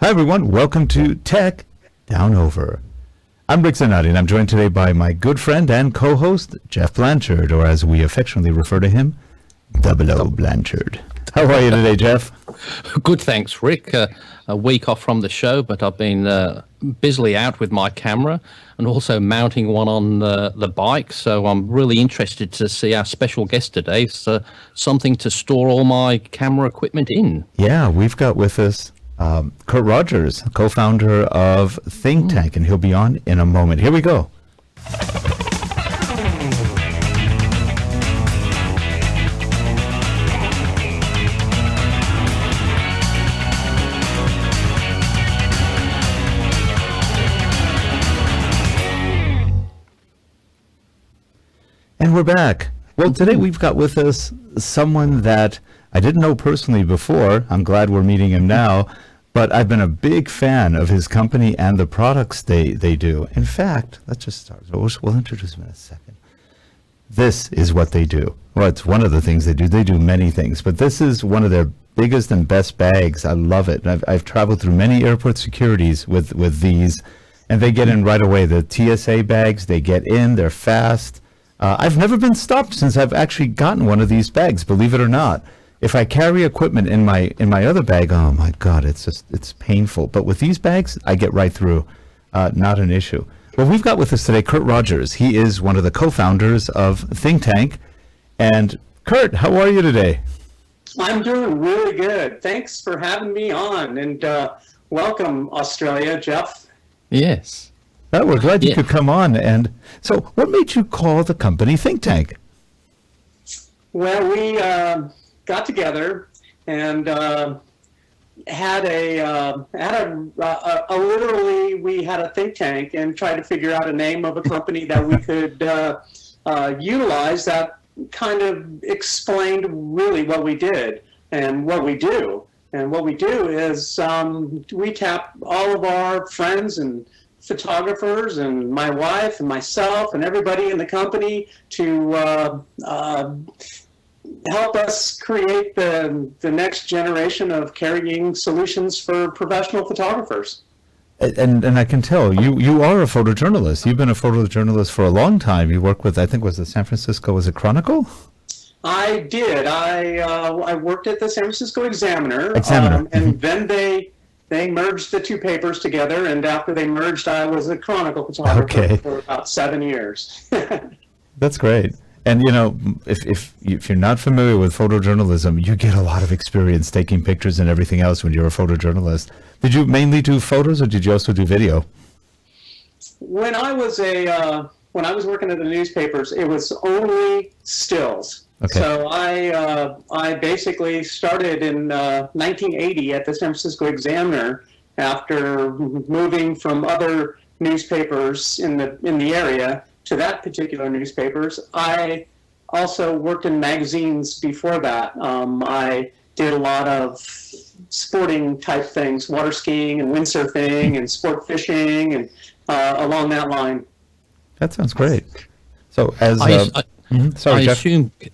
Hi everyone, welcome to Tech Down Over. I'm Rick Zanotti, and I'm joined today by my good friend and co-host, Jeff Blanchard, or as we affectionately refer to him, Double O Blanchard. How are you today, Jeff? Good, thanks, Rick. A week off from the show, but I've been busily out with my camera and also mounting one on the bike. So I'm really interested to see our special guest today. So something to store all my camera equipment in. Yeah, we've got with us Kurt Rogers, co-founder of Think Tank, and he'll be on in a moment. Here we go. And we're back. Well, today we've got with us someone that I didn't know personally before. I'm glad we're meeting him now, but I've been a big fan of his company and the products they do. In fact, let's just start. We'll introduce him in a second. This is what they do. Well, it's one of the things they do. They do many things, but this is one of their biggest and best bags. I love it. And I've traveled through many airport securities with these, and they get in right away. The TSA bags, they get in, they're fast. I've never been stopped since I've actually gotten one of these bags, believe it or not. If I carry equipment in my other bag, oh my God, it's painful. But with these bags, I get right through. Not an issue. Well, we've got with us today Kurt Rogers. He is one of the co-founders of Think Tank. And Kurt, how are you today? I'm doing really good. Thanks for having me on, and welcome, Australia, Jeff. Yes. Oh, we're glad you could come on. And so what made you call the company Think Tank? Well, we got together and had literally we had a think tank and tried to figure out a name of a company that we could utilize that kind of explained really what we did and what we do. And what we do is we tap all of our friends and photographers and my wife and myself and everybody in the company to help us create the next generation of carrying solutions for professional photographers. And I can tell you are a photojournalist. You've been a photojournalist for a long time. You work with, I think, was the San Francisco, was it Chronicle? I did. I worked at the San Francisco Examiner. And then they merged the two papers together, and after they merged, I was a Chronicle photographer for about 7 years. That's great. And you know, if you're not familiar with photojournalism, you get a lot of experience taking pictures and everything else when you're a photojournalist. Did you mainly do photos, or did you also do video? When I was working at the newspapers, it was only stills. Okay. So I basically started in 1980 at the San Francisco Examiner after moving from other newspapers in the area to that particular newspapers. I also worked in magazines before that. I did a lot of sporting type things, water skiing and windsurfing and sport fishing and along that line. That sounds great. So as Sorry, Jeff.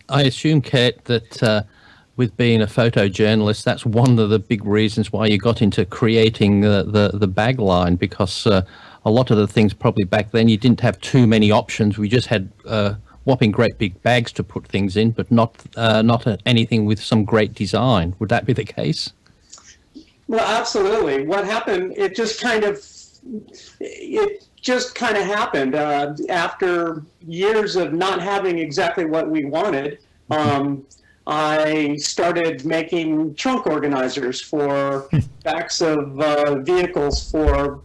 I assume, Kate, that with being a photojournalist, that's one of the big reasons why you got into creating the bag line, because a lot of the things probably back then you didn't have too many options. We just had whopping great big bags to put things in, but not anything with some great design. Would that be the case? Well, absolutely. What happened? It just kind of happened after years of not having exactly what we wanted. I started making trunk organizers for backs of vehicles for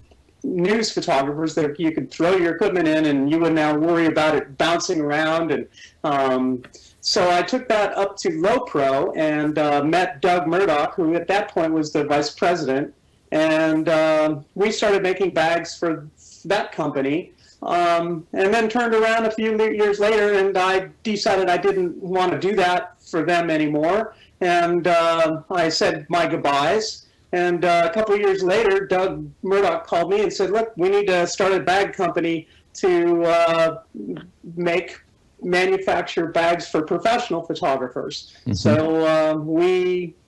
news photographers that you could throw your equipment in and you would now worry about it bouncing around. And so I took that up to Low Pro and met Doug Murdoch, who at that point was the vice president. And we started making bags for that company, and then turned around a few years later, and I decided I didn't want to do that for them anymore, and I said my goodbyes. And a couple of years later, Doug Murdoch called me and said, look, we need to start a bag company to make manufacture bags for professional photographers. So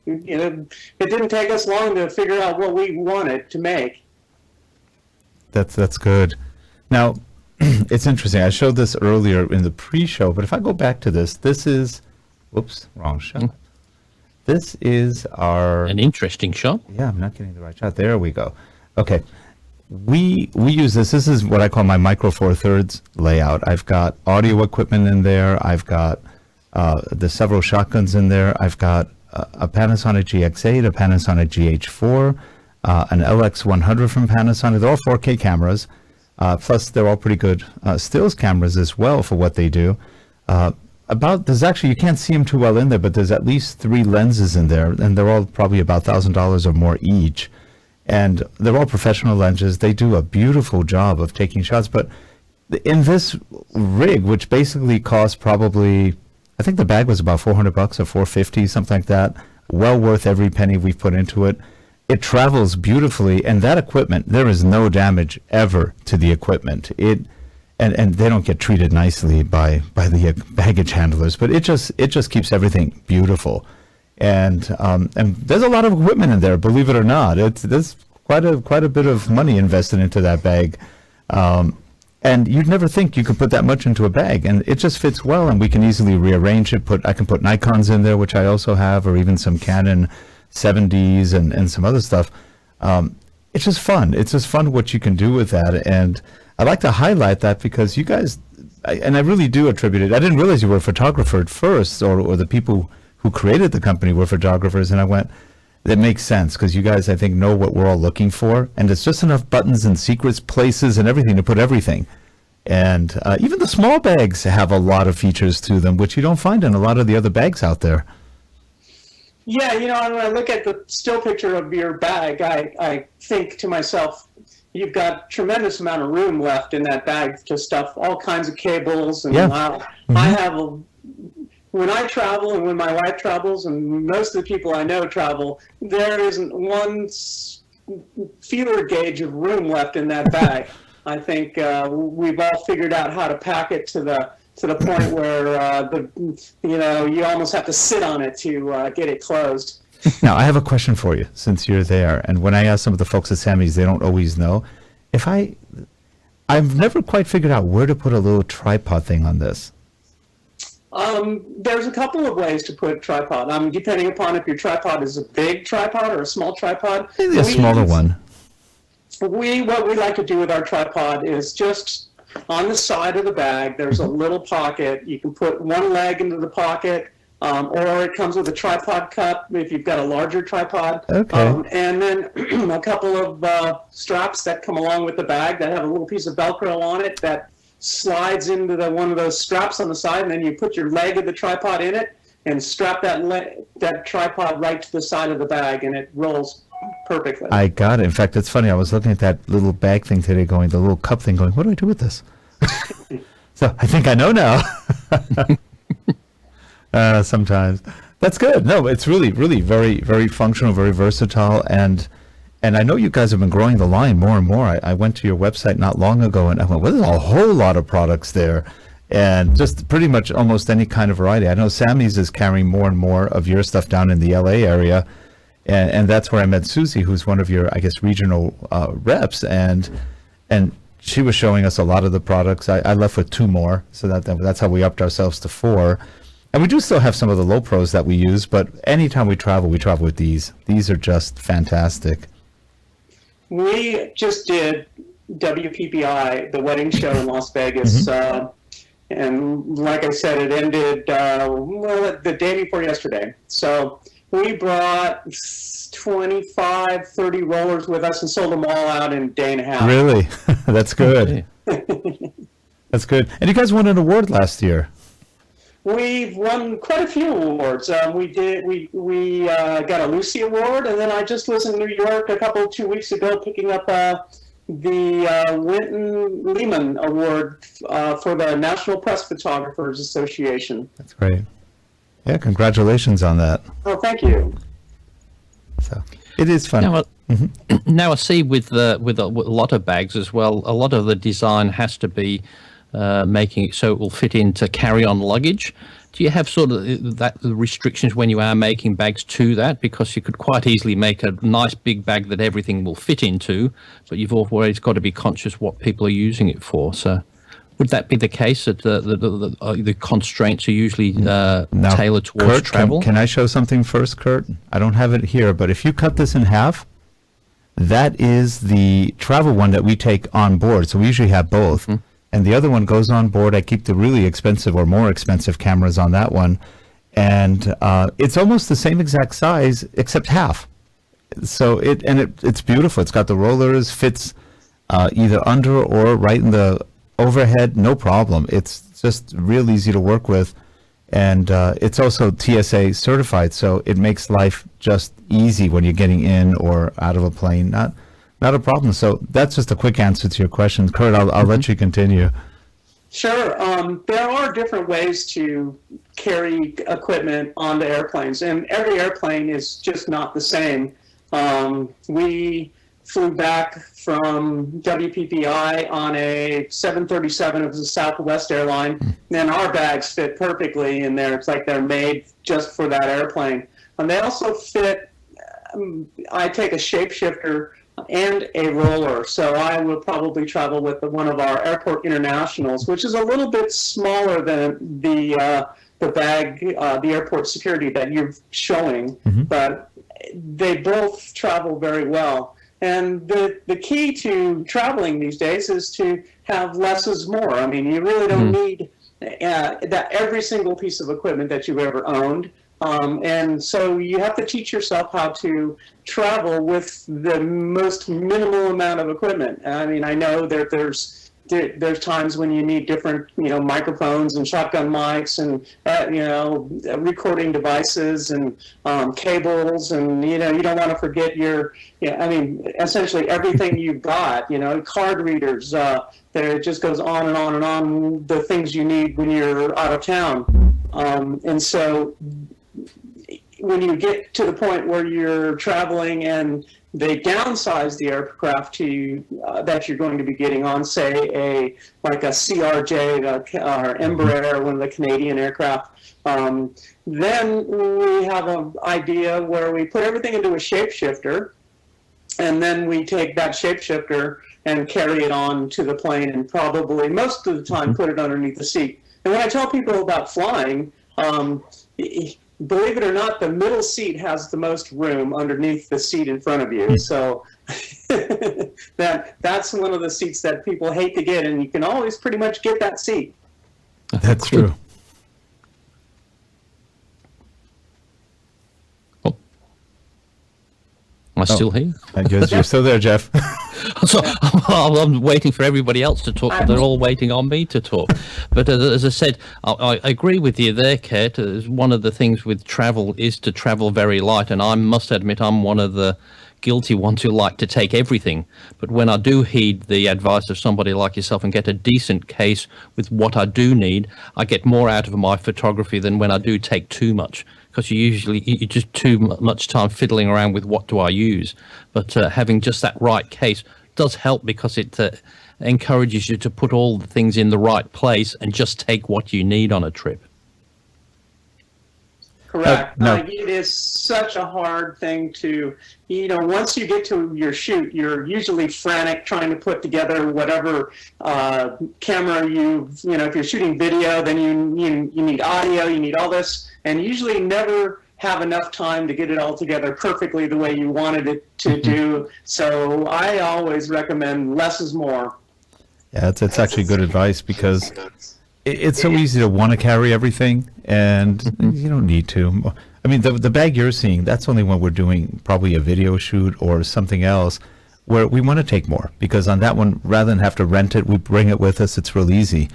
it didn't take us long to figure out what we wanted to make. That's good. Now, it's interesting. I showed this earlier in the pre-show, but if I go back to this is, whoops, wrong shot. This is an interesting shot. Yeah, I'm not getting the right shot. There we go. Okay. We use this. This is what I call my Micro Four Thirds layout. I've got audio equipment in there. I've got the several shotguns in there. I've got a Panasonic GX8, a Panasonic GH4, an LX100 from Panasonic. They're all 4K cameras. Plus, they're all pretty good stills cameras as well for what they do. There's actually, you can't see them too well in there, but there's at least 3 lenses in there, and they're all probably about $1,000 or more each. And they're all professional lenses. They do a beautiful job of taking shots. But in this rig, which basically costs probably, I think the bag was about $400 or $450, something like that. Well worth every penny we've put into it. It travels beautifully, and that equipment, there is no damage ever to the equipment. And they don't get treated nicely by the baggage handlers, but it just keeps everything beautiful. And there's a lot of equipment in there, believe it or not. There's quite a bit of money invested into that bag. And you'd never think you could put that much into a bag, and it just fits well, and we can easily rearrange it. I can put Nikons in there, which I also have, or even some Canon 7Ds and some other stuff. It's just fun. It's just fun what you can do with that. And I like to highlight that because you guys, and I really do attribute it. I didn't realize you were a photographer at first, or the people who created the company were photographers. And I went, that makes sense, because you guys, I think, know what we're all looking for. And it's just enough buttons and secrets, places, and everything to put everything. And even the small bags have a lot of features to them, which you don't find in a lot of the other bags out there. Yeah, when I look at the still picture of your bag, I think to myself, you've got tremendous amount of room left in that bag to stuff all kinds of cables. And I have when I travel and when my wife travels and most of the people I know travel, there isn't one feeler gauge of room left in that bag. I think we've all figured out how to pack it to the point where you almost have to sit on it to get it closed. Now, I have a question for you, since you're there. And when I ask some of the folks at Sammy's, they don't always know. I've never quite figured out where to put a little tripod thing on this. There's a couple of ways to put a tripod. Depending upon if your tripod is a big tripod or a small tripod. Maybe a smaller one. What we like to do with our tripod is just on the side of the bag, there's a little pocket. You can put one leg into the pocket, or it comes with a tripod cup if you've got a larger tripod. Okay. And then a couple of straps that come along with the bag that have a little piece of Velcro on it that slides into one of those straps on the side, and then you put your leg of the tripod in it and strap that tripod right to the side of the bag, and it rolls perfectly. I got it. In fact, it's funny. I was looking at that little bag thing today, the little cup thing, going, what do I do with this? So I think I know now. Sometimes. That's good. No, it's really, really very, very functional, very versatile. And I know you guys have been growing the line more and more. I went to your website not long ago, and I went, well, there's a whole lot of products there. And just pretty much almost any kind of variety. I know Sammy's is carrying more and more of your stuff down in the LA area. And that's where I met Susie, who's one of your, I guess, regional reps. And she was showing us a lot of the products. I left with 2 more. So that's how we upped ourselves to 4. And we do still have some of the low pros that we use. But anytime we travel with these. These are just fantastic. We just did WPPI, the wedding show in Las Vegas. And like I said, it ended the day before yesterday. So we brought 25, 30 rollers with us and sold them all out in a day and a half. Really? That's good. That's good. And you guys won an award last year. We've won quite a few awards. We got a Lucy Award, and then I just was in New York 2 weeks ago picking up the Winton Lehman Award for the National Press Photographers Association. That's great. Yeah, congratulations on that. Oh, thank you. So it is fun. Now I see with a lot of bags as well, a lot of the design has to be making it so it will fit into carry-on luggage. Do you have sort of that restrictions when you are making bags to that? Because you could quite easily make a nice big bag that everything will fit into, but you've always got to be conscious what people are using it for. So would that be the case, that the constraints are usually tailored towards Kurt, travel? Can I show something first, Kurt? I don't have it here, but if you cut this in half, that is the travel one that we take on board. So we usually have both. Mm-hmm. And the other one goes on board. I keep the really expensive or more expensive cameras on that one. And it's almost the same exact size, except half. So it's beautiful. It's got the rollers, fits either under or right in the overhead, no problem. It's just real easy to work with. And it's also TSA certified, so it makes life just easy when you're getting in or out of a plane. Not a problem. So that's just a quick answer to your question. Kurt, I'll let you continue. Sure. There are different ways to carry equipment onto airplanes, and every airplane is just not the same. We flew back from WPPI on a 737 of the Southwest airline, and our bags fit perfectly in there. It's like they're made just for that airplane. And they also fit, I take a shapeshifter and a roller, so I will probably travel with one of our Airport Internationals, which is a little bit smaller than the bag, the airport security that you're showing, but they both travel very well. And the key to traveling these days is to have less is more. I mean, you really don't need that every single piece of equipment that you've ever owned. And so you have to teach yourself how to travel with the most minimal amount of equipment. I mean, I know that there's times when you need different, microphones and shotgun mics and, recording devices and cables, and, you don't want to forget essentially everything you've got, card readers, that it just goes on and on and on, the things you need when you're out of town. And so when you get to the point where you're traveling and they downsize the aircraft to that you're going to be getting on, say, like a CRJ or Embraer, one of the Canadian aircraft, then we have an idea where we put everything into a shapeshifter, and then we take that shapeshifter and carry it on to the plane, and probably most of the time put it underneath the seat. And when I tell people about flying, believe it or not, the middle seat has the most room underneath the seat in front of you. So that's one of the seats that people hate to get, and you can always pretty much get that seat. That's true. Oh. Am I still here? You're still there, Jeff. So I'm waiting for everybody else to talk, but they're all waiting on me to talk. But as I said, I agree with you there, Kate. One of the things with travel is to travel very light, and I must admit I'm one of the guilty ones who like to take everything. But when I do heed the advice of somebody like yourself and get a decent case with what I do need, I get more out of my photography than when I do take too much. Because you just too much time fiddling around with what do I use. But having just that right case does help, because it encourages you to put all the things in the right place and just take what you need on a trip. Correct. It is such a hard thing to, once you get to your shoot, you're usually frantic trying to put together whatever camera if you're shooting video, then you need audio, you need all this, and usually never have enough time to get it all together perfectly the way you wanted it to do. So I always recommend less is more. Yeah, it's actually good advice, because it's so easy to want to carry everything, and you don't need to. I mean, the bag you're seeing, that's only when we're doing probably a video shoot or something else where we want to take more, because on that one, rather than have to rent it, we bring it with us. It's real easy.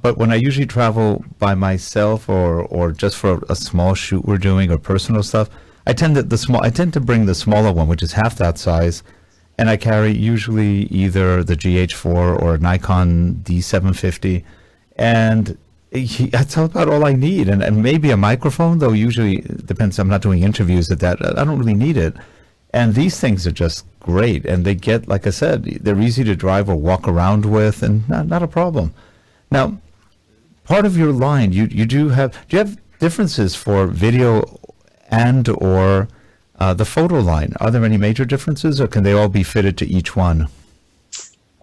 But when I usually travel by myself or just for a small shoot we're doing or personal stuff, I tend to bring the smaller one, which is half that size, and I carry usually either the GH4 or a Nikon D750, and that's about all I need. And maybe a microphone, though usually it depends. I'm not doing interviews at that. I don't really need it. And these things are just great, and they get, like I said, they're easy to drive or walk around with, and not a problem. Now, part of your line, you do you have differences for video and or the photo line? Are there any major differences, or can they all be fitted to each one?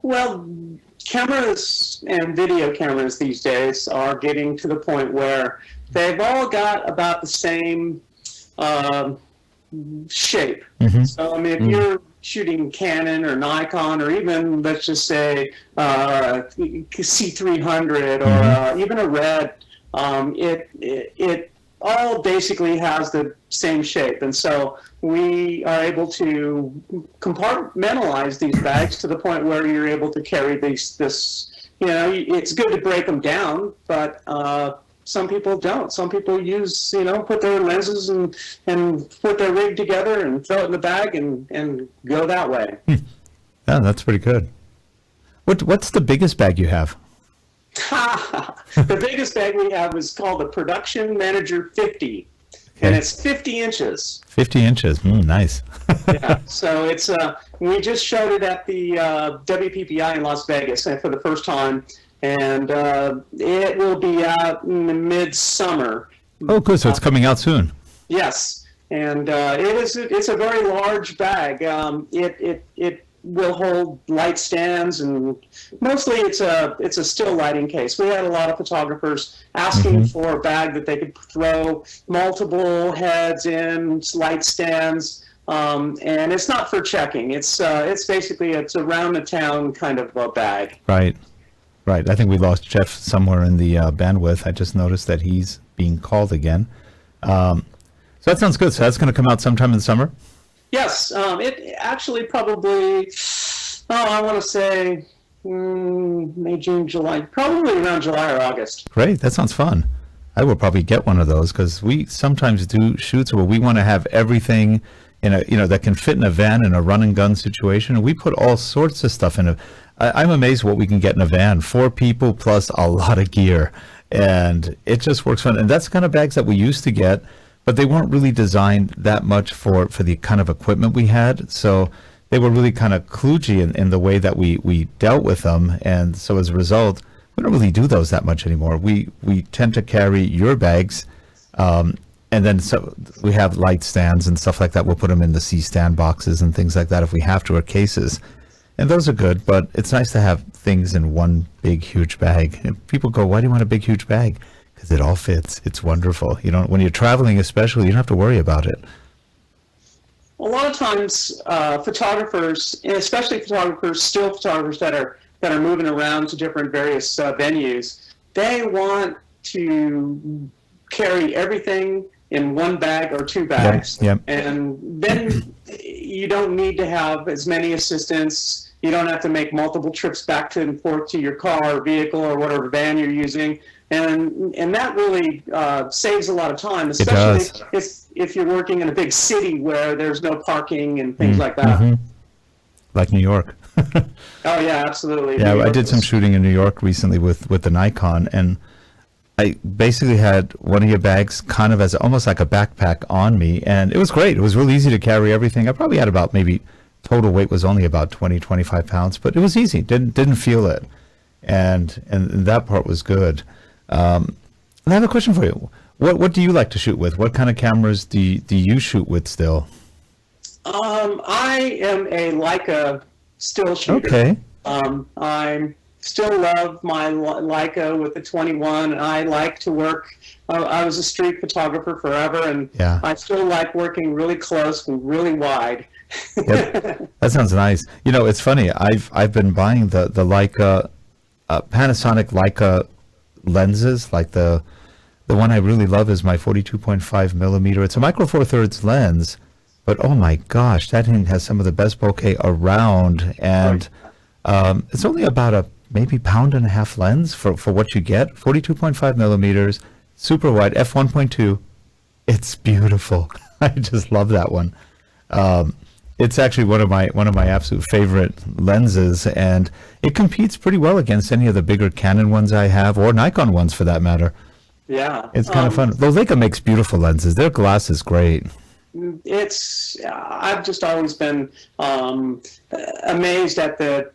Well, cameras and video cameras these days are getting to the point where they've all got about the same shape. Mm-hmm. So, I mean, if you're shooting Canon or Nikon, or even, let's just say, C300 or even a Red, it all basically has the same shape. And so we are able to compartmentalize these bags to the point where you're able to carry this, it's good to break them down, but some people don't. Some people use, put their lenses and put their rig together and throw it in the bag and go that way. Yeah, that's pretty good. What's the biggest bag you have? The biggest bag we have is called the Production Manager 50, and it's 50 inches. 50 inches, nice. Yeah, so it's we just showed it at the WPPI in Las Vegas for the first time, and it will be out in midsummer. Oh, good. So it's coming out soon. Yes, and it's a very large bag. It will hold light stands, and mostly it's a still lighting case. We had a lot of photographers asking for a bag that they could throw multiple heads in, light stands, and it's not for checking. It's basically it's around the town kind of a bag. Right. I think we lost Jeff somewhere in the bandwidth. I just noticed that he's being called again. So that sounds good. So that's going to come out sometime in the summer? Yes, it actually probably, I want to say May, June, July, probably around July or August. Great, that sounds fun. I will probably get one of those because we sometimes do shoots where we want to have everything in a, that can fit in a van in a run and gun situation. And we put all sorts of stuff in it. I'm amazed what we can get in a van, 4 people plus a lot of gear. And it just works fun. And that's the kind of bags that we used to get, but they weren't really designed that much for the kind of equipment we had. So they were really kind of kludgy in the way that we dealt with them. And so as a result, we don't really do those that much anymore. We tend to carry your bags, and then so we have light stands and stuff like that. We'll put them in the C-stand boxes and things like that if we have to, or cases. And those are good, but it's nice to have things in one big, huge bag. And people go, why do you want a big, huge bag? Because it all fits. It's wonderful. When you're traveling especially, you don't have to worry about it. A lot of times, photographers, and especially still photographers that are moving around to different various venues, they want to carry everything in one bag or 2 bags. Yep. And then you don't need to have as many assistants. You don't have to make multiple trips back and forth to your car or vehicle or whatever van you're using. And that really saves a lot of time, especially if you're working in a big city where there's no parking and things like that. Mm-hmm. Like New York. Oh, yeah, absolutely. Yeah, I did some shooting in New York recently with the Nikon, and I basically had one of your bags kind of as almost like a backpack on me, and it was great. It was really easy to carry everything. I probably had about maybe total weight was only about 20, 25 pounds, but it was easy. Didn't feel it. And that part was good. I have a question for you. What do you like to shoot with? What kind of cameras do you shoot with still? I am a Leica still shooter. Okay. I still love my Leica with the 21. I like to work. I was a street photographer forever, and yeah. I still like working really close and really wide. Yep. That sounds nice. It's funny. I've been buying the Leica, Panasonic Leica lenses. Like the one I really love is my 42.5 millimeter. It's a micro four thirds lens, but oh my gosh, that thing has some of the best bokeh around, and it's only about maybe £1.5 lens for what you get. 42.5 millimeters, super wide, f1.2. It's beautiful. I just love that one. It's actually one of my absolute favorite lenses, and it competes pretty well against any of the bigger Canon ones I have, or Nikon ones for that matter. Yeah, it's kind of fun. Though Leica makes beautiful lenses. Their glass is great. I've just always been amazed at the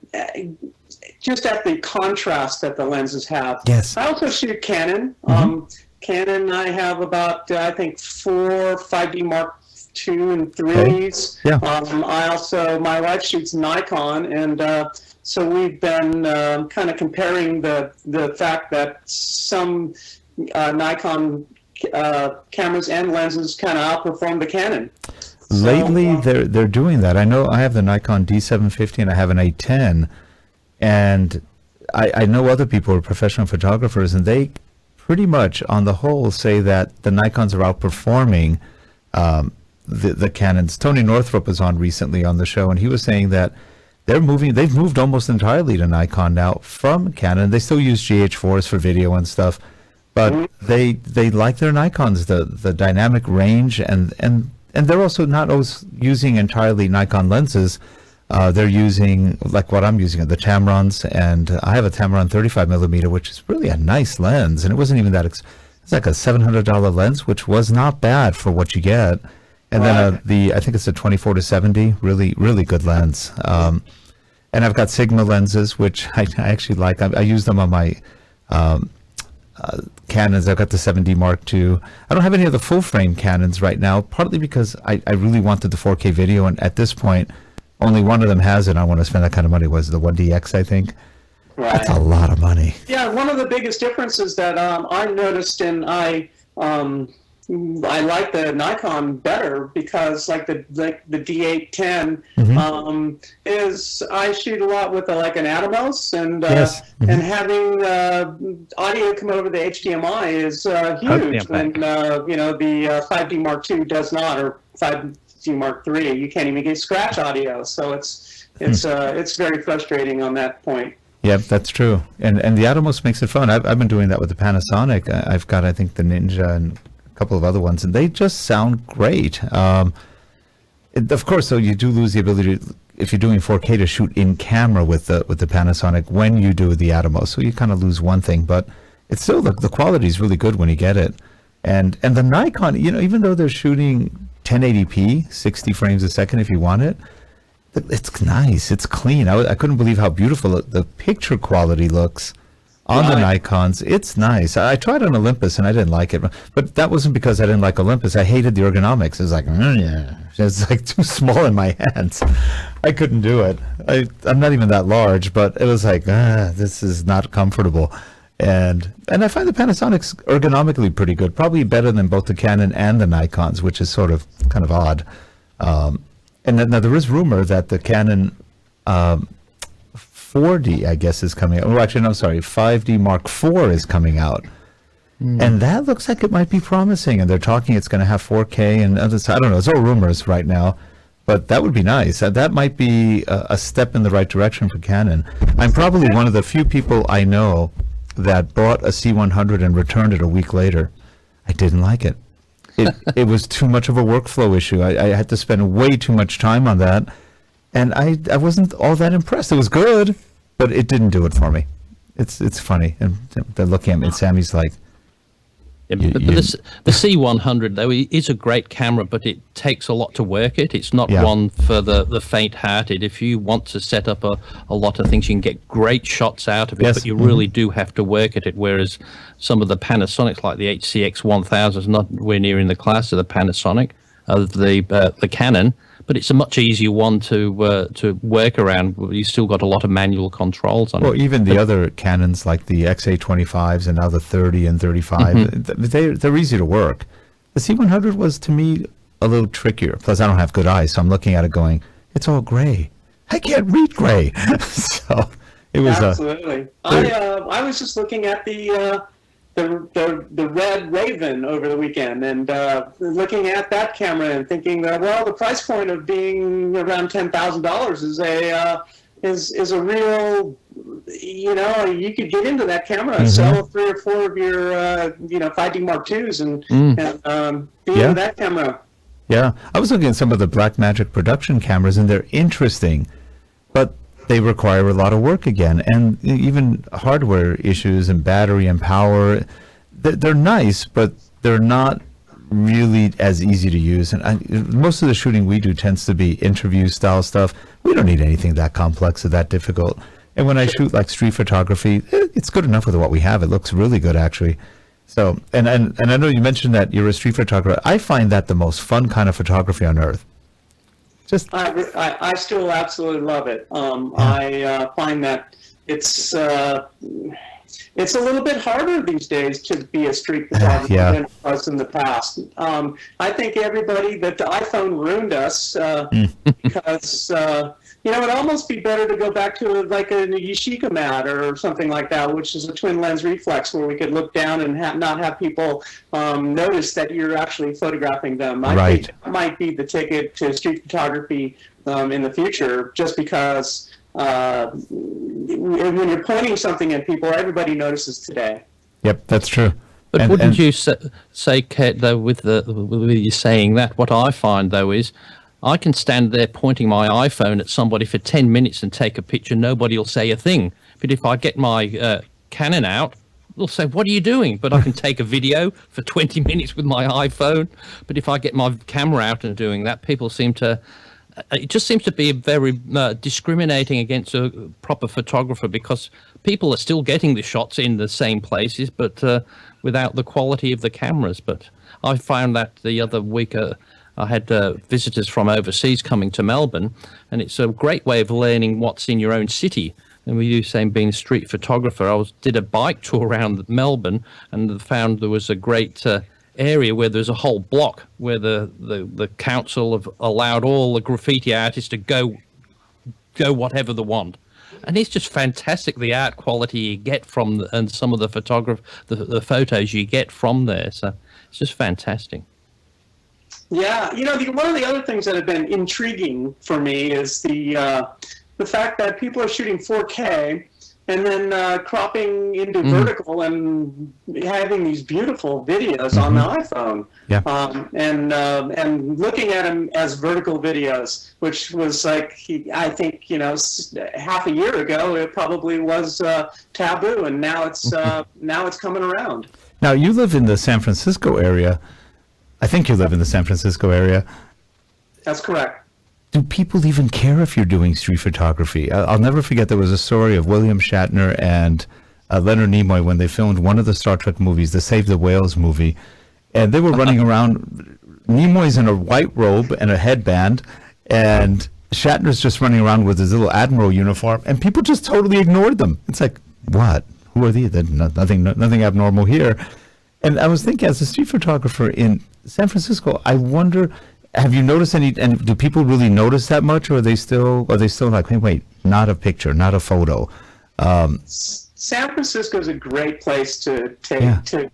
contrast that the lenses have. Yes. I also shoot Canon. Canon, I have about, I think, 4 5D Mark II and 3s. Okay. Yeah. My wife shoots Nikon, and so we've been kind of comparing the fact that some Nikon cameras and lenses kind of outperform the Canon. Lately, they're doing that. I know I have the Nikon D750 and I have an A10, and I know other people who are professional photographers, and they pretty much, on the whole, say that the Nikons are outperforming the Canons. Tony Northrup was on recently on the show, and he was saying that they've moved almost entirely to Nikon now from Canon. They still use GH4s for video and stuff, but they like their Nikons, the dynamic range, and they're also not always using entirely Nikon lenses. They're using, like what I'm using, the Tamrons, and I have a Tamron 35mm, which is really a nice lens, and it wasn't even that it's like a $700 lens, which was not bad for what you get. And then I think it's a 24-70, really good lens. And I've got Sigma lenses, which I actually like. I use them on my Canons. I've got the 7D Mark II. I don't have any of the full frame Canons right now, partly because I really wanted the 4K video, and at this point, only one of them has it. I want to spend that kind of money. Was the 1DX, I think. Right. That's a lot of money. Yeah, one of the biggest differences that I noticed, and I like the Nikon better because, like the D810 is, I shoot a lot with an Atomos, and and having audio come over the HDMI is huge. And the 5D Mark II does not, or 5D Mark III. You can't even get scratch audio, so it's very frustrating on that point. Yeah, that's true. And the Atomos makes it fun. I've been doing that with the Panasonic. I've got, I think, the Ninja and a couple of other ones, and they just sound great. Of course, though, you do lose the ability to, if you're doing 4K, to shoot in camera with the Panasonic when you do the Atomos. So you kind of lose one thing, but it's still the quality is really good when you get it. And the Nikon, even though they're shooting 1080p, 60 frames a second if you want it, it's nice. It's clean. I couldn't believe how beautiful the picture quality looks on the Nikons. It's nice. I tried on Olympus and I didn't like it, but that wasn't because I didn't like Olympus. I hated the ergonomics. It was like, it's like too small in my hands. I couldn't do it. I'm not even that large, but it was like, this is not comfortable. And I find the Panasonic's ergonomically pretty good, probably better than both the Canon and the Nikons, which is kind of odd. And then, now there is rumor that the Canon 4D, I guess, is coming out. Oh, actually, no, I'm sorry, 5D Mark IV is coming out. And that looks like it might be promising. And they're talking it's going to have 4K and others. I don't know. It's all rumors right now. But that would be nice. That might be a step in the right direction for Canon. I'm probably one of the few people I know that bought a C100 and returned it a week later. I didn't like it. It was too much of a workflow issue. I had to spend way too much time on that, and I wasn't all that impressed. It was good, but it didn't do it for me. It's funny, and they're looking at me, and Sammy's like, the C100, though, is a great camera, but it takes a lot to work it. It's not one for the faint-hearted. If you want to set up a lot of things, you can get great shots out of it, but you really do have to work at it, whereas some of the Panasonics, like the HCX 1000, is nowhere near in the class of the Panasonic, of the Canon, but it's a much easier one to work around. You still got a lot of manual controls on it. Well, even the other Canons, like the XA25s and now the 30 and 35, they're easy to work. The C100 was, to me, a little trickier. Plus, I don't have good eyes, so I'm looking at it going, it's all gray. I can't read gray. So it was absolutely. I was just looking at the Red Raven over the weekend, and looking at that camera and thinking that, well, the price point of being around $10,000 is a real, you could get into that camera and sell 3 or 4 of your 5D Mark IIs and be into that camera. Yeah, I was looking at some of the Blackmagic production cameras, and they're interesting, but they require a lot of work again, and even hardware issues and battery and power. They're nice, but they're not really as easy to use. And most of the shooting we do tends to be interview style stuff. We don't need anything that complex or that difficult. And when I shoot like street photography, it's good enough with what we have. It looks really good, actually. So, and I know you mentioned that you're a street photographer. I find that the most fun kind of photography on earth. Just I still absolutely love it. I find that it's a little bit harder these days to be a street photographer than it was in the past. I think everybody that the iPhone ruined us because it'd almost be better to go back to like a Yashica mat or something like that, which is a twin lens reflex where we could look down and not have people notice that you're actually photographing them. I think that might be the ticket to street photography in the future, just because when you're pointing something at people, everybody notices today. Yep, that's true. But wouldn't you say, Kate, though, with you saying that, what I find, though, is I can stand there pointing my iPhone at somebody for 10 minutes and take a picture. Nobody will say a thing. But if I get my Canon out, they'll say, what are you doing? But I can take a video for 20 minutes with my iPhone. But if I get my camera out and doing that, people seem to... It just seems to be very discriminating against a proper photographer, because people are still getting the shots in the same places, but without the quality of the cameras. But I found that the other week I had visitors from overseas coming to Melbourne, and it's a great way of learning what's in your own city. And with you saying being a street photographer, I did a bike tour around Melbourne and found there was a great... area where there's a whole block where the council have allowed all the graffiti artists to go whatever they want, and it's just fantastic the art quality you get from and some of the the photos you get from there. So it's just fantastic. Yeah, one of the other things that have been intriguing for me is the fact that people are shooting 4K and then cropping into vertical and having these beautiful videos on the iPhone. Yeah. And looking at them as vertical videos, which was like, I think, half a year ago, it probably was taboo, and now it's coming around. Now, you live in the San Francisco area. I think you live in the San Francisco area. That's correct. Do people even care if you're doing street photography? I'll never forget, there was a story of William Shatner and Leonard Nimoy when they filmed one of the Star Trek movies, the Save the Whales movie, and they were running around. Nimoy's in a white robe and a headband, and Shatner's just running around with his little Admiral uniform, and people just totally ignored them. It's like, what? Who are these? Nothing abnormal here. And I was thinking, as a street photographer in San Francisco, I wonder... Have you noticed any, and do people really notice that much, or are they still like, hey, wait, not a picture, not a photo? San Francisco is a great place to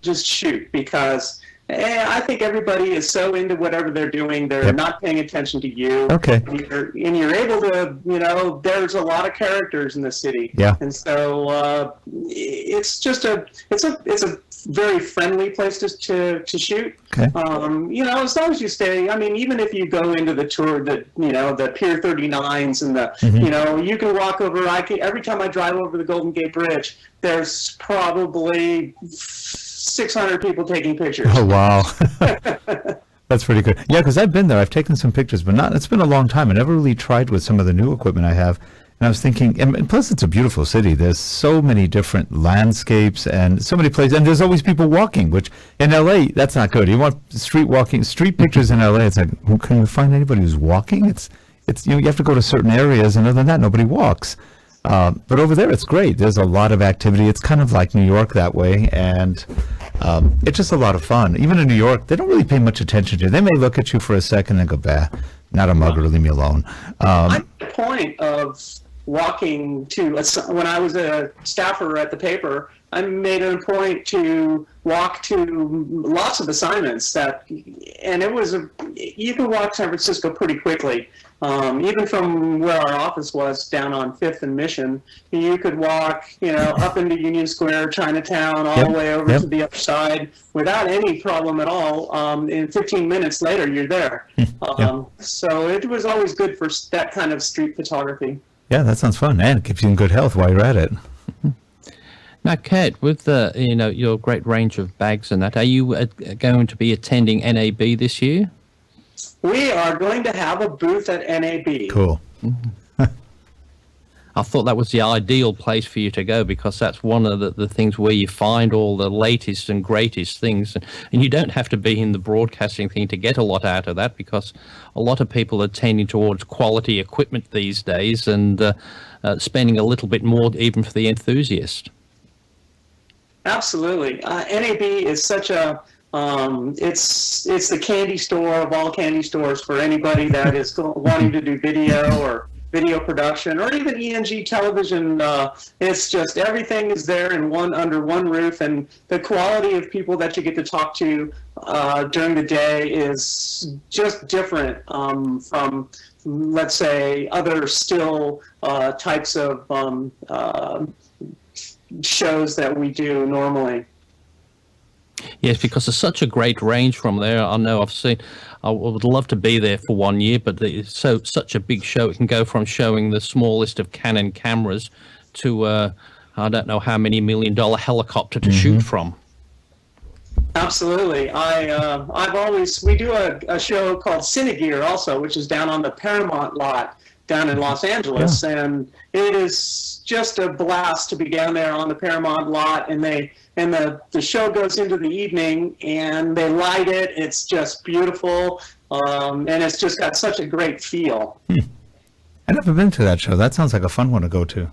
just shoot, because I think everybody is so into whatever they're doing, they're not paying attention to you. Okay. And you're able to, there's a lot of characters in the city. Yeah. And so it's just it's a very friendly place to shoot. Okay. As long as you stay, even if you go into the tour, the Pier 39s and the, you can walk over, every time I drive over the Golden Gate Bridge, there's probably 600 people taking pictures. Oh, wow. That's pretty good. Yeah, because I've been there. I've taken some pictures, but it's been a long time. I never really tried with some of the new equipment I have. And I was thinking, and plus it's a beautiful city. There's so many different landscapes and so many places. And there's always people walking, which in LA, that's not good. You want street pictures in LA. It's like, can you find anybody who's walking? It's you have to go to certain areas, and other than that, nobody walks. But over there, it's great. There's a lot of activity. It's kind of like New York that way, and it's just a lot of fun. Even in New York, they don't really pay much attention to you. They may look at you for a second and go, bah, not a mugger, leave me alone. I'm at the point of walking to, when I was a staffer at the paper, I made it a point to walk to lots of assignments and it was you can walk San Francisco pretty quickly. Even from where our office was down on 5th and Mission, you could walk, up into Union Square, Chinatown, all the way over to the other side without any problem at all. In 15 minutes later, you're there. So it was always good for that kind of street photography. Yeah, that sounds fun, and it keeps you in good health while you're at it. Now, Kate, with the your great range of bags and that, are you going to be attending NAB this year? We are going to have a booth at NAB. Cool. I thought that was the ideal place for you to go, because that's one of the things where you find all the latest and greatest things. And you don't have to be in the broadcasting thing to get a lot out of that, because a lot of people are tending towards quality equipment these days, and spending a little bit more even for the enthusiast. Absolutely. NAB is such a it's the candy store of all candy stores for anybody that is wanting to do video or video production, or even ENG television. It's just everything is there in under one roof, and the quality of people that you get to talk to during the day is just different from, let's say, other still types of shows that we do normally. Yes, because there's such a great range from there. I know I would love to be there for 1 year, but it's such a big show. It can go from showing the smallest of Canon cameras to I don't know how many $1 million helicopter to shoot from. Absolutely. We do a show called Cinegear also, which is down on the Paramount lot down in Los Angeles, and it is just a blast to be down there on the Paramount lot, and the show goes into the evening, and they light it. It's just beautiful, and it's just got such a great feel. I've never been to that show. That sounds like a fun one to go to.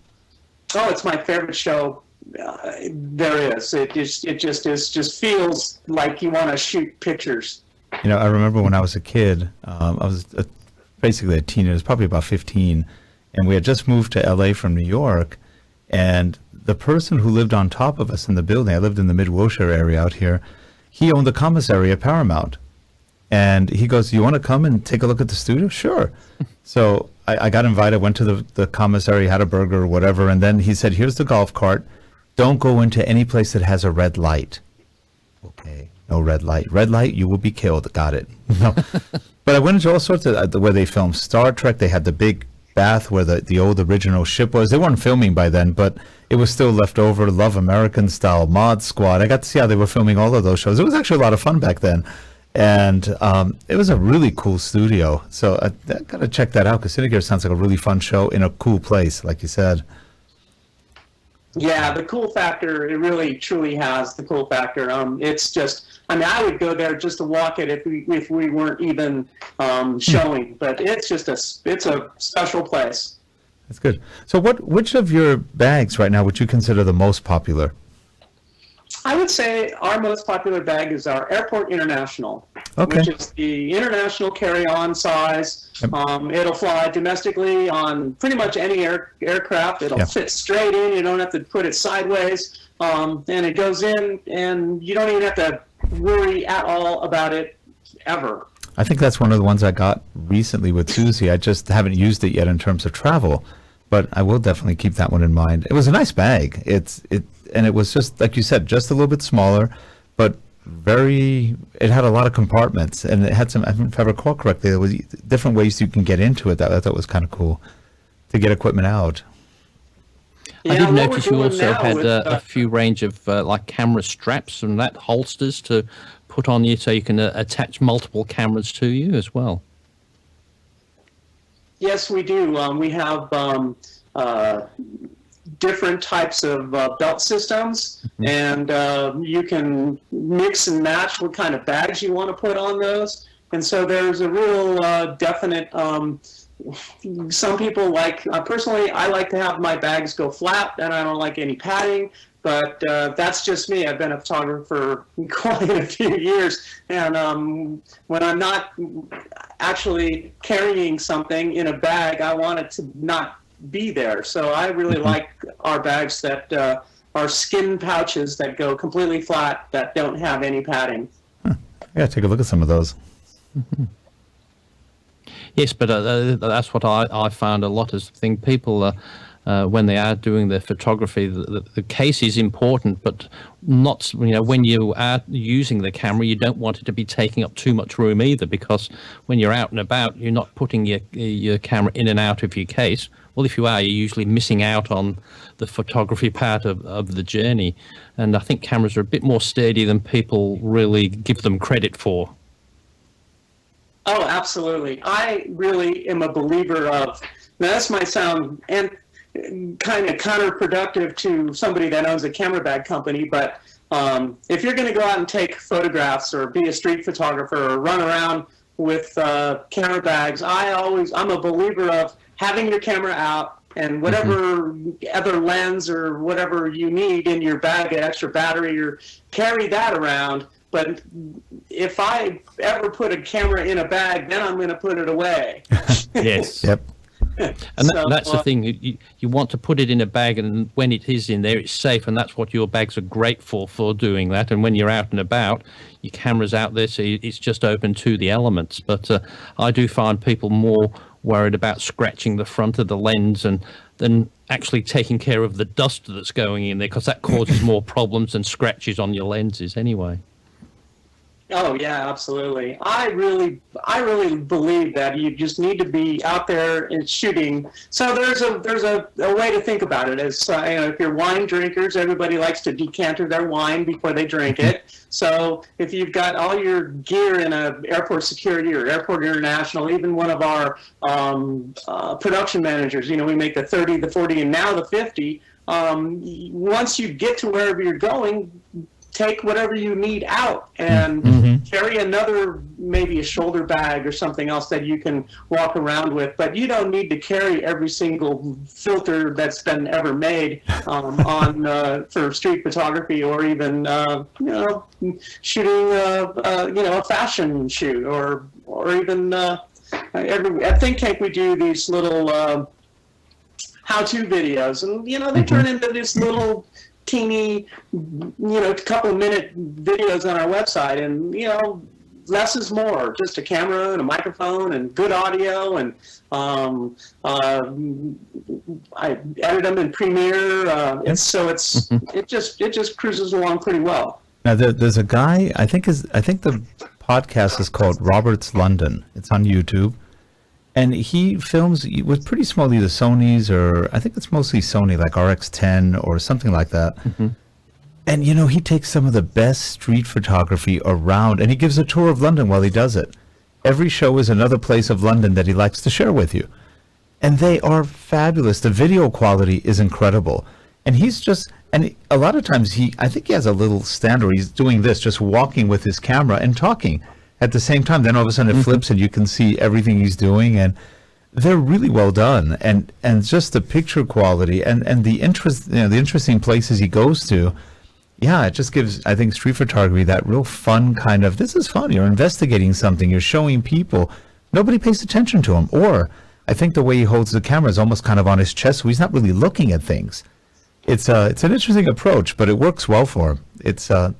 Oh, it's my favorite show there is. It just feels like you want to shoot pictures. I remember when I was a kid, I was basically a teenager, I was probably about 15, and we had just moved to LA from New York, and the person who lived on top of us in the building, I lived in the Mid-Wilshire area out here, he owned the commissary at Paramount. And he goes, "You want to come and take a look at the studio?" Sure. So I got invited, went to the commissary, had a burger or whatever, and then he said, "Here's the golf cart. Don't go into any place that has a red light." Okay, no red light. Red light, you will be killed. Got it. No. But I went into all sorts of, where they filmed Star Trek. They had the big bath where the old original ship was. They weren't filming by then, but it was still left over. Love American Style, Mod Squad. I got to see how they were filming all of those shows. It was actually a lot of fun back then. And it was a really cool studio. So I got to check that out, because Cinegear sounds like a really fun show in a cool place, like you said. Yeah, the cool factor, it really truly has the cool factor. It's just, I would go there just to walk it if we weren't even showing, but it's a special place. That's good. So which of your bags right now would you consider the most popular? I would say our most popular bag is our Airport International, okay, which is the international carry-on size. It'll fly domestically on pretty much any aircraft. It'll fit straight in. You don't have to put it sideways. And it goes in, and you don't even have to worry at all about it ever. I think that's one of the ones I got recently with Susie. I just haven't used it yet in terms of travel, but I will definitely keep that one in mind. It was a nice bag. And it was just, like you said, just a little bit smaller, but it had a lot of compartments, and it had some, if I recall correctly, there was different ways you can get into it that I thought was kind of cool to get equipment out. Yeah, I did notice you also had a few range of like camera straps and that holsters to put on you, so you can attach multiple cameras to you as well. Yes, we do. We have different types of belt systems, and you can mix and match what kind of bags you want to put on those. And so there's a real definite, some people like, personally, I like to have my bags go flat, and I don't like any padding, but that's just me. I've been a photographer for quite a few years, and when I'm not actually carrying something in a bag, I want it to not be there. So I really like our bags that are skin pouches that go completely flat, that don't have any padding. I gotta take a look at some of those. Yes, but that's what I found a lot is the thing. People when they are doing their photography, the case is important, but not, when you are using the camera, you don't want it to be taking up too much room either, because when you're out and about, you're not putting your camera in and out of your case. Well, if you are, you're usually missing out on the photography part of the journey. And I think cameras are a bit more sturdy than people really give them credit for. Oh, absolutely. I really am a believer of, now this might sound kind of counterproductive to somebody that owns a camera bag company, but if you're going to go out and take photographs or be a street photographer or run around with camera bags, I'm a believer of having your camera out and whatever other lens or whatever you need in your bag, an extra battery, or carry that around. But if I ever put a camera in a bag, then I'm going to put it away. Yes. Yep. And that's the thing. You want to put it in a bag, and when it is in there, it's safe, and that's what your bags are great for doing that. And when you're out and about, your camera's out there, so it's just open to the elements. But I do find people more worried about scratching the front of the lens than actually taking care of the dust that's going in there, because that causes more problems than scratches on your lenses anyway. Oh yeah, absolutely. I really believe that you just need to be out there and shooting. So there's a way to think about it. As if you're wine drinkers, everybody likes to decanter their wine before they drink it. So if you've got all your gear in a airport security or airport international, even one of our production managers, we make the 30, the 40, and now the 50. Once you get to wherever you're going, take whatever you need out and carry another, maybe a shoulder bag or something else that you can walk around with. But you don't need to carry every single filter that's been ever made for street photography, or even shooting a fashion shoot, or even at Think Tank we do these little how-to videos, and they turn into this little teeny, couple-minute videos on our website, and less is more. Just a camera and a microphone and good audio, and I edit them in Premiere, and so it just cruises along pretty well. Now there's a guy, I think the podcast is called Robert's London. It's on YouTube. And he films with pretty small, either Sony's, or I think it's mostly Sony, like RX10 or something like that. And, he takes some of the best street photography around, and he gives a tour of London while he does it. Every show is another place of London that he likes to share with you. And they are fabulous. The video quality is incredible. And and a lot of times I think he has a little stand where he's doing this, just walking with his camera and talking at the same time. Then all of a sudden it flips and you can see everything he's doing, and they're really well done, and just the picture quality and the interest, the interesting places he goes to. Yeah, it just gives, I think, street photography that real fun kind of, this is fun. You're investigating something, you're showing people, nobody pays attention to him. Or I think the way he holds the camera is almost kind of on his chest, so he's not really looking at things. It's an interesting approach, but it works well for him.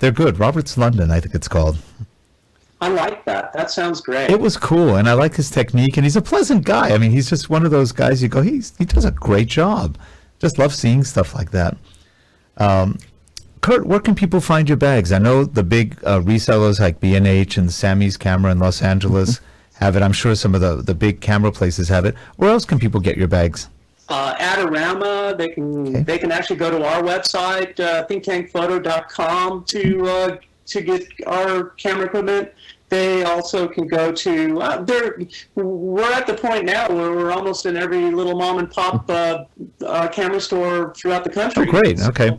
They're good. Robert's London, I think it's called. I like that. That sounds great. It was cool, and I like his technique, and he's a pleasant guy. I mean, he's just one of those guys you go, he does a great job. Just love seeing stuff like that. Kurt, where can people find your bags? I know the big resellers like B&H and Sammy's Camera in Los Angeles have it. I'm sure some of the big camera places have it. Where else can people get your bags? Adorama, they can actually go to our website, thinktankphoto.com, to get our camera equipment. They also can go to, we're at the point now where we're almost in every little mom and pop camera store throughout the country. Oh, great. Okay.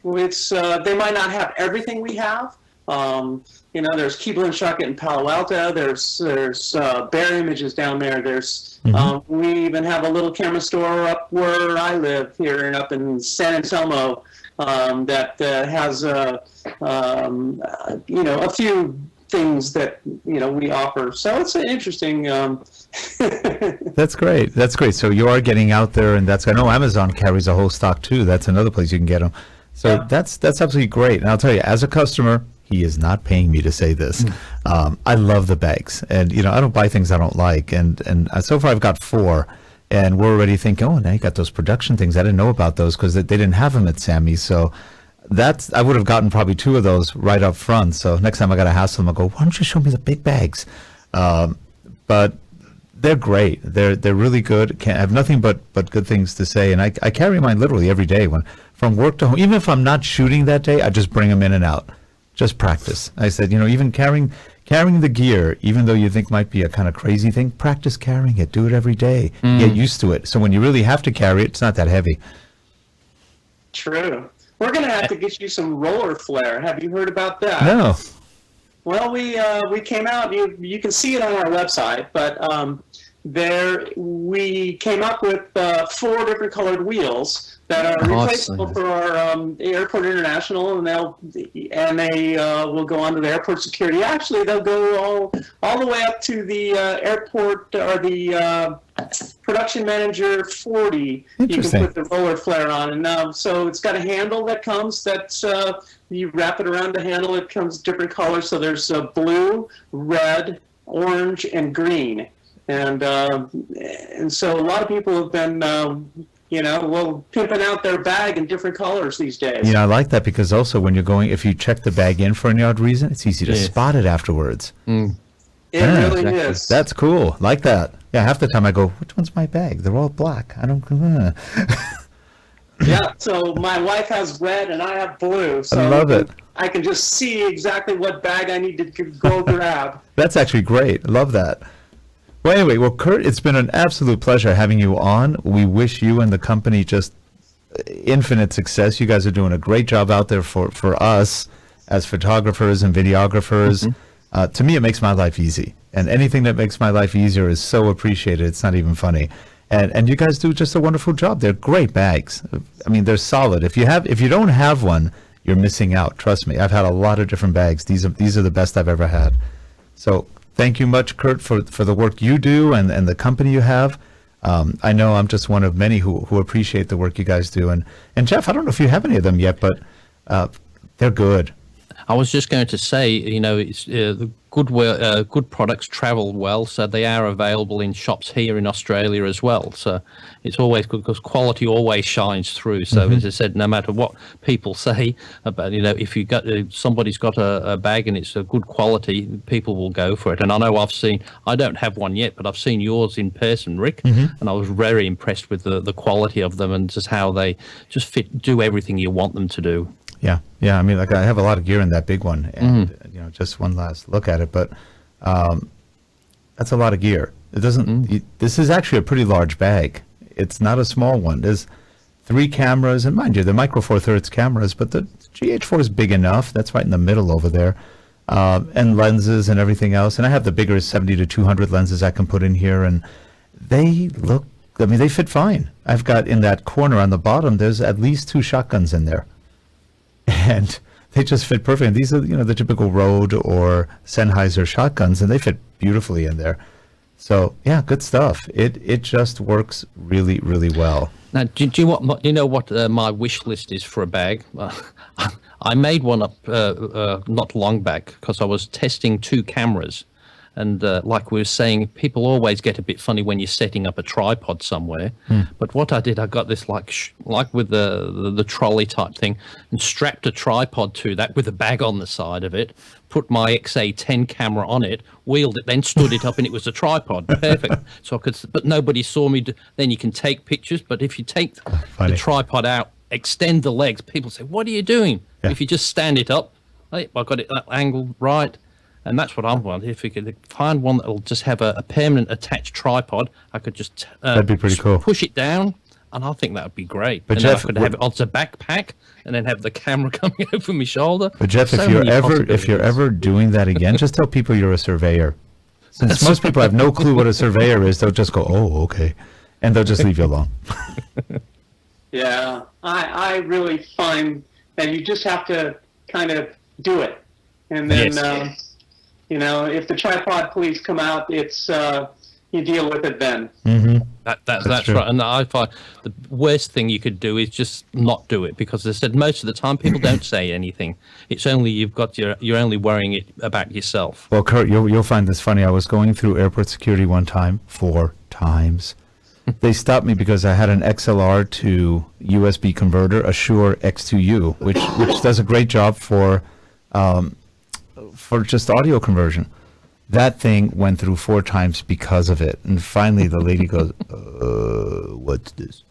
They might not have everything we have. There's Keebler and Shuckett in Palo Alto. There's Bear Images down there. There's we even have a little camera store up where I live here and up in San Anselmo that has a few things that we offer. So it's an interesting. That's great. That's great. So you are getting out there, and I know Amazon carries a whole stock too. That's another place you can get them. So yeah. That's absolutely great. And I'll tell you, as a customer, he is not paying me to say this. I love the bags, and I don't buy things I don't like, and so far I've got 4, And we're already thinking, oh, now you got those production things. I didn't know about those because they didn't have them at Sammy's. So I would have gotten probably 2 of those right up front. So next time I got to hassle them, I'll go, why don't you show me the big bags? But they're great. They're really good. I have nothing but good things to say. And I carry mine literally every day from work to home. Even if I'm not shooting that day, I just bring them in and out. Just practice. I said, even carrying the gear, even though you think might be a kind of crazy thing, practice carrying it. Do it every day. Get used to it. So when you really have to carry it, it's not that heavy. True. We're going to have to get you some roller flare. Have you heard about that? No. Well, we came out. You can see it on our website, but we came up with 4 different colored wheels that are replaceable for our Airport International, and they will go onto the airport security. Actually, they'll go all the way up to the airport or the production manager 40. You can put the roller flare on, and so it's got a handle that comes. You wrap it around the handle. It comes different colors. So there's blue, red, orange, and green. And so a lot of people have been, pimping out their bag in different colors these days. I like that because also when you're going, if you check the bag in for any odd reason, it's easy to spot it afterwards. It really is. That's cool. Like that. Yeah, half the time I go, which one's my bag? They're all black. I don't. Yeah, so my wife has red and I have blue. So I love it. I can just see exactly what bag I need to go grab. That's actually great. I love that. Well, anyway, Kurt, it's been an absolute pleasure having you on. We wish you and the company just infinite success. You guys are doing a great job out there for us as photographers and videographers. To me, it makes my life easy. And anything that makes my life easier is so appreciated. It's not even funny. And you guys do just a wonderful job. They're great bags. I mean, they're solid. If you don't have one, you're missing out. Trust me. I've had a lot of different bags. These are the best I've ever had. So thank you much, Kurt, for the work you do and the company you have. I know I'm just one of many who appreciate the work you guys do. And Jeff, I don't know if you have any of them yet, but they're good. I was just going to say, it's the good products travel well, so they are available in shops here in Australia as well. So it's always good because quality always shines through. So as I said, no matter what people say about, if you got somebody's got a bag and it's a good quality, people will go for it. And I know I don't have one yet, but I've seen yours in person, Rick, and I was very impressed with the quality of them and just how they just do everything you want them to do. Yeah. I mean, like I have a lot of gear in that big one, and just one last look at it, but that's a lot of gear. It doesn't. This is actually a pretty large bag. It's not a small one. There's 3 cameras, and mind you, they're micro Four Thirds cameras, but the GH4 is big enough. That's right in the middle over there, and lenses and everything else. And I have the bigger 70 to 200 lenses I can put in here, and they look. I mean, they fit fine. I've got in that corner on the bottom. There's at least 2 shotguns in there. And they just fit perfect. And these are, the typical Rode or Sennheiser shotguns, and they fit beautifully in there. So, yeah, good stuff. It just works really, really well. Now, do you know what my wish list is for a bag? I made one up not long back because I was testing 2 cameras. And like we were saying, people always get a bit funny when you're setting up a tripod somewhere. But what I did, I got this like with the trolley type thing and strapped a tripod to that with a bag on the side of it, put my XA10 camera on it, wheeled it, then stood it up, and it was a tripod. Perfect. So but nobody saw me. Then you can take pictures. But if you take the tripod out, extend the legs, people say, "What are you doing?" Yeah. If you just stand it up, hey, I got it that angled right. And that's what I want. If we could find one that will just have a permanent attached tripod, I could just that'd be pretty cool. Push it down, and I think that would be great. But and Jeff, I could have it on a backpack, and then have the camera coming over my shoulder. But Jeff, if you're ever doing that again, just tell people you're a surveyor. Since most people have no clue what a surveyor is, they'll just go, "Oh, okay," and they'll just leave you alone. Yeah, I really find that you just have to kind of do it, and then. Yes. If the tripod police come out, it's you deal with it then. That's right. And I find the worst thing you could do is just not do it, because as I said, most of the time people don't say anything. It's only you're only worrying it about yourself. Well, Kurt, you'll find this funny. I was going through airport security one time, 4 times, they stopped me because I had an XLR to USB converter, a Shure X2U, which does a great job for just audio conversion. That thing went through 4 times because of it, and finally the lady goes, "What's this?"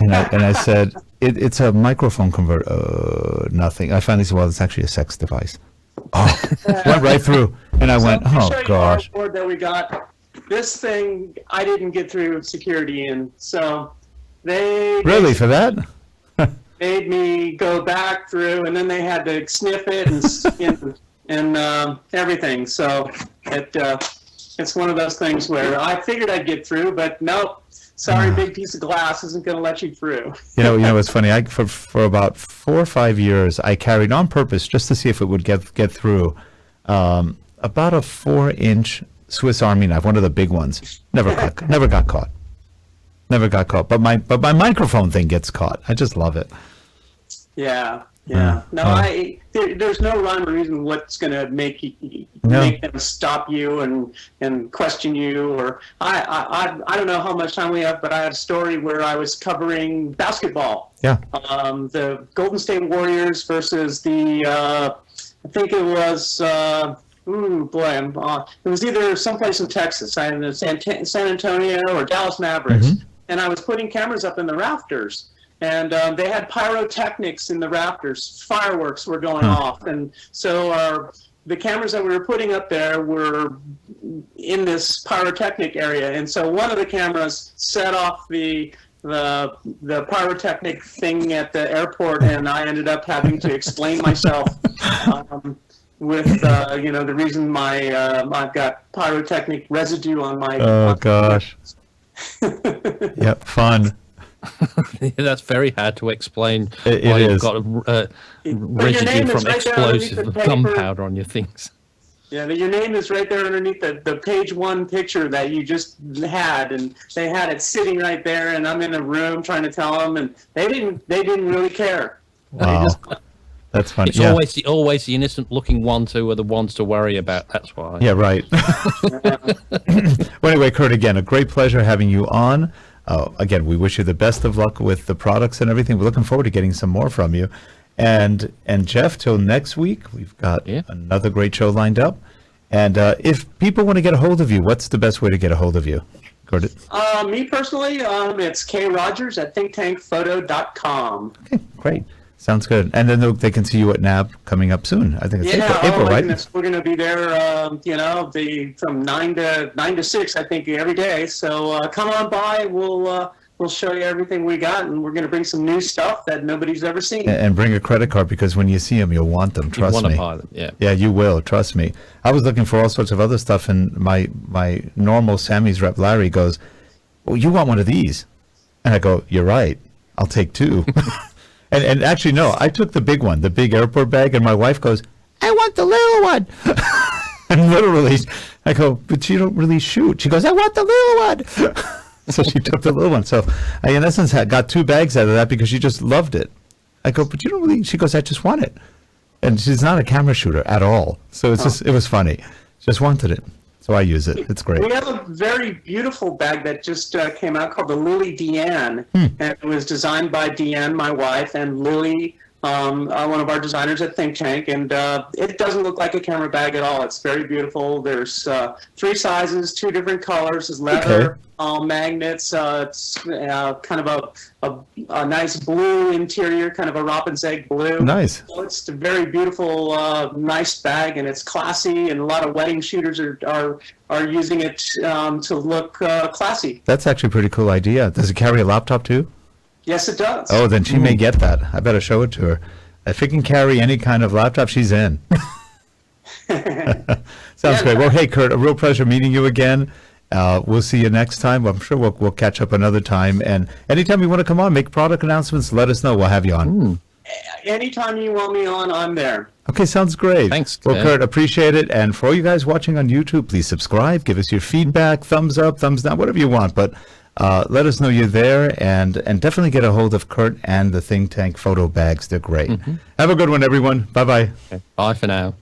And I said, "It's a microphone converter." Nothing. I finally said, "Well, it's actually a sex device." Oh, went right through, and I went, "Oh gosh." The board that we got, this thing I didn't get through security, and so they Really, for that? made me go back through, and then they had to sniff it and everything. So it's one of those things where I figured I'd get through, but nope. Sorry, big piece of glass isn't going to let you through. You know, it's funny. For about 4 or 5 years, I carried on purpose just to see if it would get through. About a 4-inch Swiss Army knife, one of the big ones. Never got caught. But my microphone thing gets caught. I just love it. Yeah. No, there's no rhyme or reason what's going to make them stop you and question you. Or I don't know how much time we have, but I had a story where I was covering basketball. Yeah. The Golden State Warriors versus the I think it was. It was either someplace in Texas, either San Antonio or Dallas Mavericks, and I was putting cameras up in the rafters. And they had pyrotechnics in the rafters. Fireworks were going off. And so the cameras that we were putting up there were in this pyrotechnic area. And so one of the cameras set off the pyrotechnic thing at the airport, and I ended up having to explain myself with, the reason I've got pyrotechnic residue on my... Oh, gosh. Yep, fun. That's very hard to explain It why is. you've got residue from explosive gunpowder on your things. Yeah, your name is right there underneath the page 1 picture that you just had, and they had it sitting right there, and I'm in a room trying to tell them, and they didn't really care. Wow. That's funny. It's always the innocent-looking ones who are the ones to worry about. That's why. Yeah, right. Well, anyway, Kurt, again, a great pleasure having you on. Again, we wish you the best of luck with the products and everything. We're looking forward to getting some more from you. And Jeff, till next week, we've got another great show lined up. And if people want to get a hold of you, what's the best way to get a hold of you? Kurt? Me personally, it's krogers@thinktangphoto.com. Okay, great. Sounds good. And then they can see you at NAB coming up soon. I think it's April, right? We're going to be there, from 9 to 6, I think, every day. So come on by. We'll show you everything we got, and we're going to bring some new stuff that nobody's ever seen. And bring a credit card, because when you see them, you'll want them. Trust me. You want to buy them, yeah. Yeah, you will. Trust me. I was looking for all sorts of other stuff, and my normal Sammy's rep, Larry, goes, "Well, you want one of these?" And I go, "You're right. I'll take 2." And actually, no, I took the big one, the big airport bag, and my wife goes, "I want the little one." And literally, I go, "But you don't really shoot." She goes, "I want the little one." So she took the little one. So I, in essence, got 2 bags out of that because she just loved it. I go, "But you don't really," she goes, "I just want it." And she's not a camera shooter at all. So it's it was funny. Just wanted it. So I use it. It's great. We have a very beautiful bag that just came out called the Lily Deanne. And it was designed by Deanne, my wife, and Lily, one of our designers at Think Tank. And it doesn't look like a camera bag at all. It's very beautiful. There's 3 sizes, 2 different colors. It's leather, magnets. It's kind of a nice blue interior, kind of a robin's egg blue. Nice. So it's a very beautiful, nice bag, and it's classy. And a lot of wedding shooters are using it to look classy. That's actually a pretty cool idea. Does it carry a laptop too? Yes, it does. Oh, then she may get that. I better show it to her. If it can carry any kind of laptop, she's in. Sounds great. Well, hey, Kurt, a real pleasure meeting you again. We'll see you next time. I'm sure we'll catch up another time. And anytime you want to come on, make product announcements, let us know. We'll have you on. Anytime you want me on, I'm there. Okay, sounds great. Thanks, Well, Ted. Kurt, appreciate it. And for all you guys watching on YouTube, please subscribe. Give us your feedback, thumbs up, thumbs down, whatever you want. But let us know you're there. And definitely get a hold of Kurt and the Think Tank photo bags. They're great. Have a good one, everyone. Bye-bye. Okay. Bye for now.